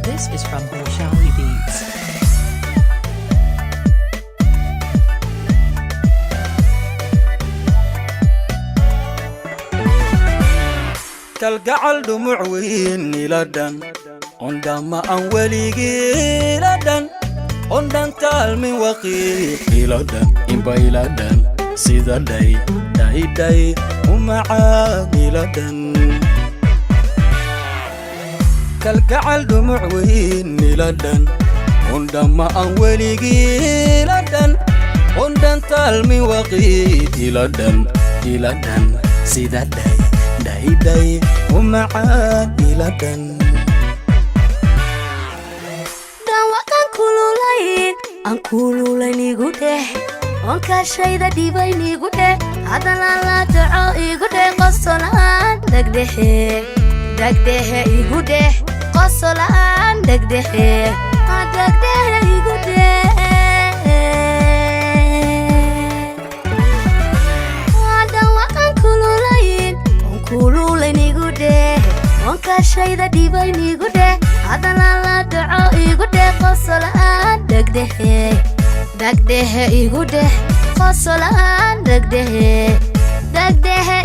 This is from Bolshawi Beats. كالقعل دموع وين لدن عندما أولي لدن عندن تالمي وقي لدن إنباي لدن سيدا داي داي داي ومعاني لدن كالقعل دموع وين لدن عندما أولي لدن عندن تالمي وقي لدن لدن سيدا داي داي داي ومعاني لدن Dawakan kululain ang kululay ni gude on kashayda dibay ni gude hadana la duco igude qosolaan dagdehe dagdehe igude qosolaan dagdehe dagdehe igude dawakan kululain kululay ni gude on kashayda dibay ni gude hadana la duco igude qosolaan dagdehe dagdehe igude qosolaan dagdehe dagdehe